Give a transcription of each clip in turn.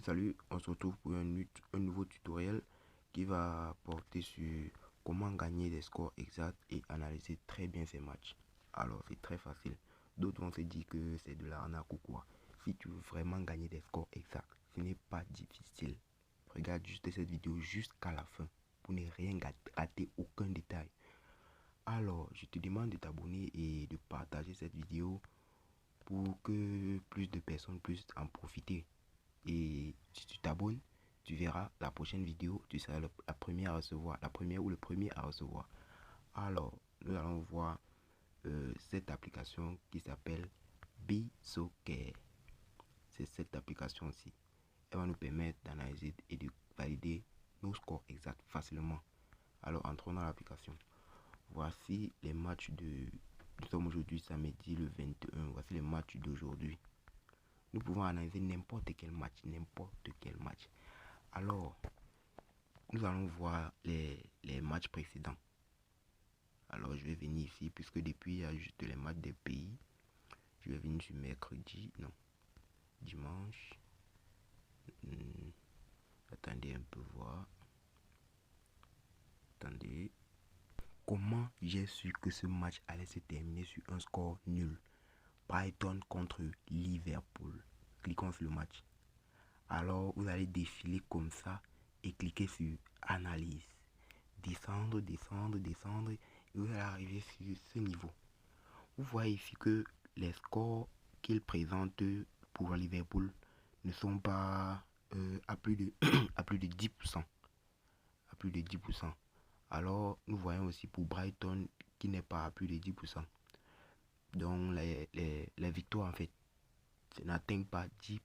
Salut, on se retrouve pour un nouveau tutoriel qui va porter sur comment gagner des scores exacts et analyser très bien ces matchs. Alors, c'est très facile. D'autres vont se dire que c'est de l'arnaque ou quoi. Si tu veux vraiment gagner des scores exacts, ce n'est pas difficile. Regarde juste cette vidéo jusqu'à la fin pour ne rien rater aucun détail. Alors, je te demande de t'abonner et de partager cette vidéo pour que plus de personnes puissent en profiter. Et si tu t'abonnes, tu verras la prochaine vidéo, tu seras la première à recevoir, la première ou le premier à recevoir. Alors, nous allons voir cette application qui s'appelle BSoccer. C'est cette application-ci. Elle va nous permettre d'analyser et de valider nos scores exacts facilement. Alors, entrons dans l'application. Voici les matchs de... Nous sommes aujourd'hui samedi le 21. Voici les matchs d'aujourd'hui. Nous pouvons analyser n'importe quel match. Alors, nous allons voir les matchs précédents. Alors, je vais venir ici, puisque depuis, il y a juste les matchs des pays. Je vais venir sur mercredi, non, dimanche. Attendez un peu, voir. Attendez. Comment j'ai su que ce match allait se terminer sur un score nul? Brighton contre Liverpool. Cliquons sur le match. Alors, vous allez défiler comme ça et cliquer sur analyse. Descendre, et vous allez arriver sur ce niveau. Vous voyez ici que les scores qu'il présente pour Liverpool ne sont pas à plus de à plus de 10%. À plus de 10%. Alors, nous voyons aussi pour Brighton qui n'est pas à plus de 10%. Donc, les victoires, en fait, n'atteignent pas 10%.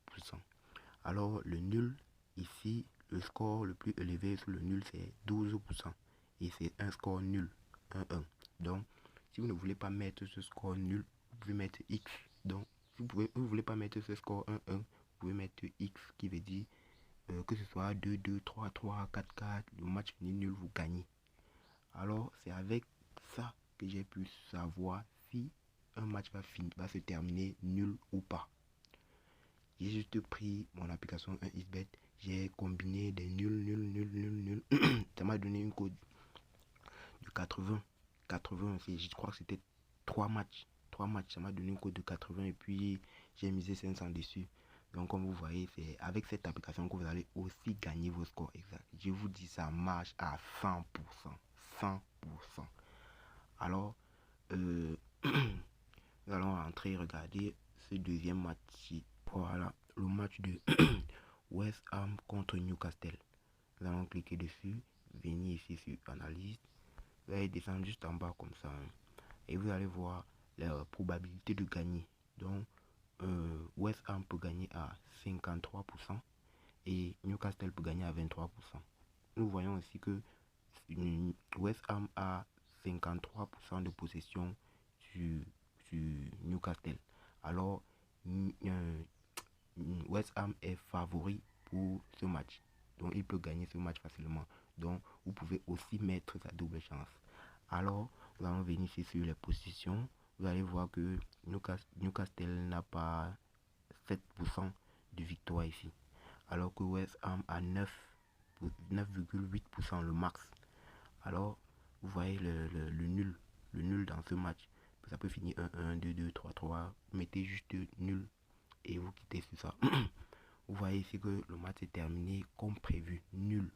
Alors, le nul, ici, le score le plus élevé sur le nul, c'est 12%. Et c'est un score nul, 1-1. Donc, si vous ne voulez pas mettre ce score nul, vous pouvez mettre X. Donc, si vous ne voulez pas mettre ce score 1-1, vous pouvez mettre X qui veut dire que ce soit 2-2, 3-3, 4-4, le match finit nul, vous gagnez. Alors, c'est avec ça que j'ai pu savoir si un match va se terminer nul ou pas. J'ai juste pris mon application 1xBet, j'ai combiné des nuls. Ça m'a donné une code de 80. Je crois que c'était 3 matchs. Ça m'a donné une code de 80 et puis j'ai misé 500 dessus. Donc comme vous voyez, c'est avec cette application que vous allez aussi gagner vos scores exacts. Je vous dis, ça marche à 100%. 100%. Alors, nous allons rentrer et regarder ce deuxième match. Voilà, le match de West Ham contre Newcastle. Nous allons cliquer dessus, venir ici sur analyse. Vous allez descendre juste en bas comme ça. Et vous allez voir la probabilité de gagner. Donc, West Ham peut gagner à 53% et Newcastle peut gagner à 23%. Nous voyons aussi que West Ham a 53% de possession sur Newcastle. Alors, West Ham est favori pour ce match. Donc, il peut gagner ce match facilement. Donc, vous pouvez aussi mettre sa double chance. Alors, nous allons venir ici sur les positions. Vous allez voir que Newcastle n'a pas 7% de victoire ici. Alors que West Ham a 9,8% le max. Alors, vous voyez le nul dans ce match. Ça peut finir 1-1, 2-2, 3-3. Mettez juste nul et vous quittez sur ça. Vous voyez ici que le match est terminé comme prévu, nul,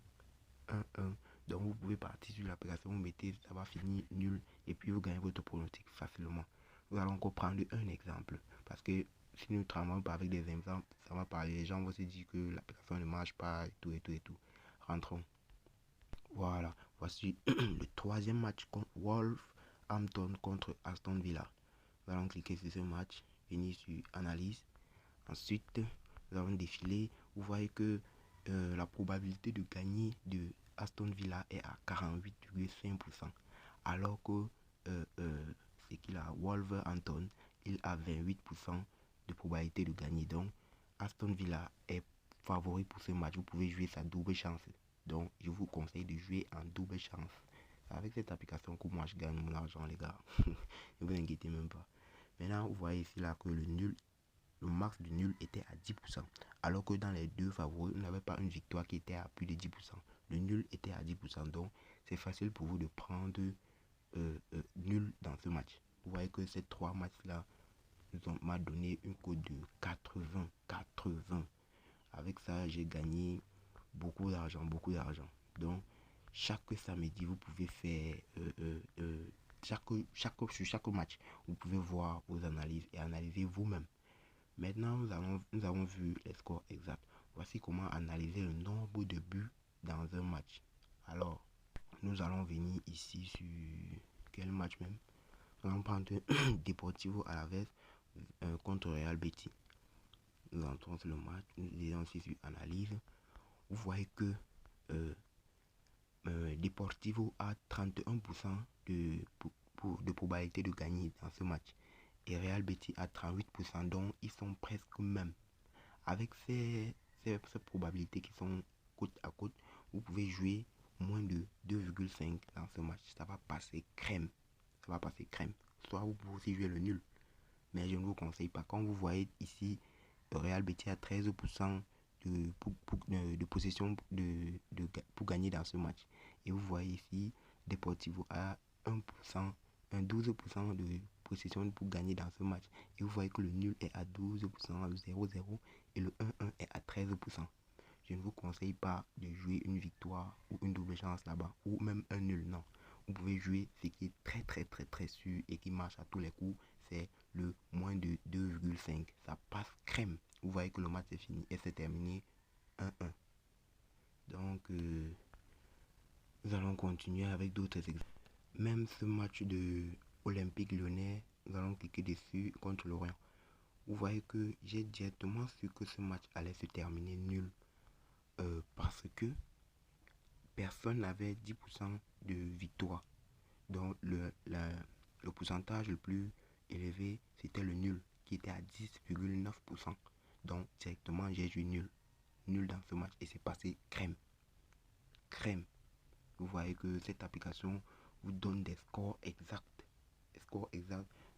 1-1. Donc vous pouvez partir sur l'application, vous mettez ça va finir nul et puis vous gagnez votre pronostic facilement. Nous allons encore prendre un exemple parce que si nous ne travaillons pas avec des exemples, ça va parler. Les gens vont se dire que l'application ne marche pas et tout. Rentrons. Voilà, voici le troisième match contre Wolverhampton contre Aston Villa. Nous allons cliquer sur ce match, venir sur analyse. Ensuite, nous allons défiler. Vous voyez que la probabilité de gagner de Aston Villa est à 48,5%. Alors que c'est qu'il a Wolverhampton, il a 28% de probabilité de gagner. Donc, Aston Villa est favori pour ce match. Vous pouvez jouer sa double chance. Donc, je vous conseille de jouer en double chance. Avec cette application que moi je gagne mon argent, les gars. Ne vous inquiétez même pas. Maintenant, vous voyez ici là que le nul le max du nul était à 10%. Alors que dans les deux favoris, on n'avait pas une victoire qui était à plus de 10%. Le nul était à 10%. Donc, c'est facile pour vous de prendre nul dans ce match. Vous voyez que ces trois matchs-là m'a donné une cote de 80. Avec ça, j'ai gagné beaucoup d'argent. Donc, chaque samedi, vous pouvez faire sur chaque match, vous pouvez voir vos analyses et analyser vous-même. Maintenant, nous avons vu les scores exacts. Voici comment analyser le nombre de buts dans un match. Alors, nous allons venir ici sur quel match même? Nous allons prendre Deportivo Alaves contre Real Betis. Nous entrons sur le match, nous lisons ici sur analyse. Vous voyez que Deportivo a 31% de probabilité de gagner dans ce match. Et Real Betis a 38%, donc ils sont presque mêmes. Avec ces probabilités qui sont côte à côte, vous pouvez jouer moins de 2,5 dans ce match. Ça va passer crème. Soit vous pouvez aussi jouer le nul. Mais je ne vous conseille pas. Quand vous voyez ici, le Real Betis a 13% de possession pour gagner dans ce match. Et vous voyez ici, Deportivo a 1%, 12% de possession pour gagner dans ce match. Et vous voyez que le nul est à 12%, 0-0 et le 1-1 est à 13%. Je ne vous conseille pas de jouer une victoire ou une double chance là-bas ou même un nul, non. Vous pouvez jouer ce qui est très sûr et qui marche à tous les coups, c'est le moins de 2,5. Ça passe crème. Vous voyez que le match est fini et c'est terminé 1-1. Donc, nous allons continuer avec d'autres exemples. Même ce match de Olympique Lyonnais, nous allons cliquer dessus contre Lorient. Vous voyez que j'ai directement su que ce match allait se terminer nul. Parce que personne n'avait 10% de victoire. Donc le pourcentage le plus élevé, c'était le nul, qui était à 10,9%. Donc directement, j'ai joué nul dans ce match et c'est passé crème. Vous voyez que cette application vous donne des scores exacts.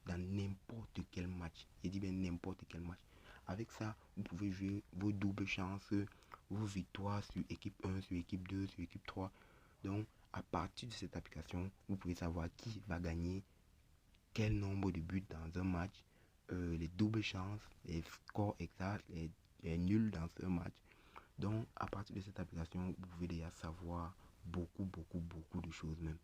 Dans n'importe quel match. J'ai dit bien n'importe quel match. Avec ça, vous pouvez jouer vos doubles chances, vos victoires sur équipe 1, sur équipe 2, sur équipe 3. Donc, à partir de cette application, vous pouvez savoir qui va gagner, quel nombre de buts dans un match, les doubles chances, les scores exacts, les nuls dans un match. Donc, à partir de cette application, vous pouvez déjà savoir beaucoup de choses même.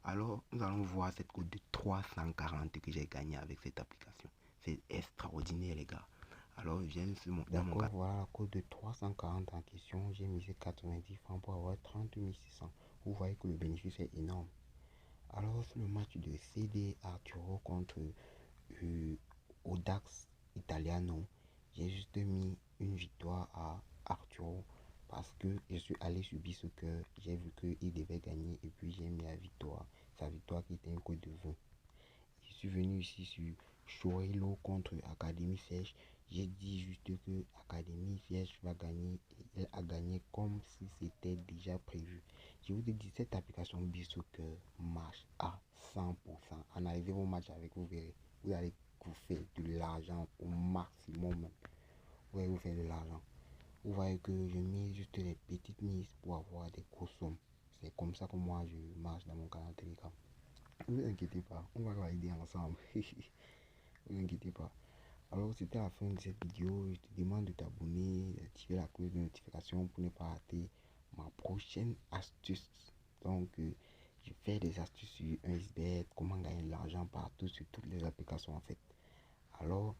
Alors, nous allons voir cette cote de 340 que j'ai gagné avec cette application. C'est extraordinaire, les gars. Alors, je viens sur mon... D'accord, voilà la cote de 340 en question. J'ai misé 90 francs pour avoir 30 600. Vous voyez que le bénéfice est énorme. Alors, sur le match de CD Arturo contre Audax Italiano, j'ai juste mis une victoire à Arturo parce que je suis allé subir ce que j'ai vu qu'il devait gagner et puis j'ai mis la victoire, sa victoire qui était un code de 20. Je suis venu ici sur Chorilo contre Académie Sèche. J'ai dit juste que Académie Sèche va gagner et elle a gagné comme si c'était déjà prévu. Je vous ai dit, cette application Bisoccer marche à 100%. Analysez vos matchs avec vous, verrez. Vous allez vous faire de l'argent au maximum. Vous allez vous faire de l'argent. Vous voyez que je mets juste les petites mises pour avoir des grosses sommes. C'est comme ça que moi je marche dans mon canal Telegram. Ne vous inquiétez pas, on va valider ensemble. Ne vous inquiétez pas. Alors c'était la fin de cette vidéo. Je te demande de t'abonner, d'activer la cloche de notification pour ne pas rater ma prochaine astuce. Donc je fais des astuces sur 1xBet, comment gagner de l'argent partout sur toutes les applications en fait. Alors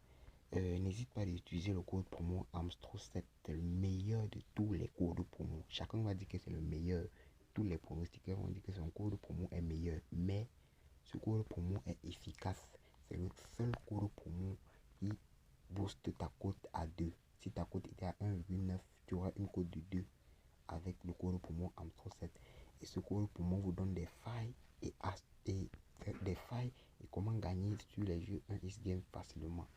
n'hésite pas à utiliser le code promo AMSTRO7. C'est le meilleur de tous les codes promo. Chacun va dire que c'est le meilleur. Tous les pronostiqueurs vont dire que son code promo est meilleur. Mais ce code promo est efficace. C'est le seul code promo qui booste ta cote à 2. Si ta cote était à 1,9, tu auras une cote de 2 avec le code promo AMSTRO7. Et ce code promo vous donne des failles et comment gagner sur les jeux 1x Game facilement.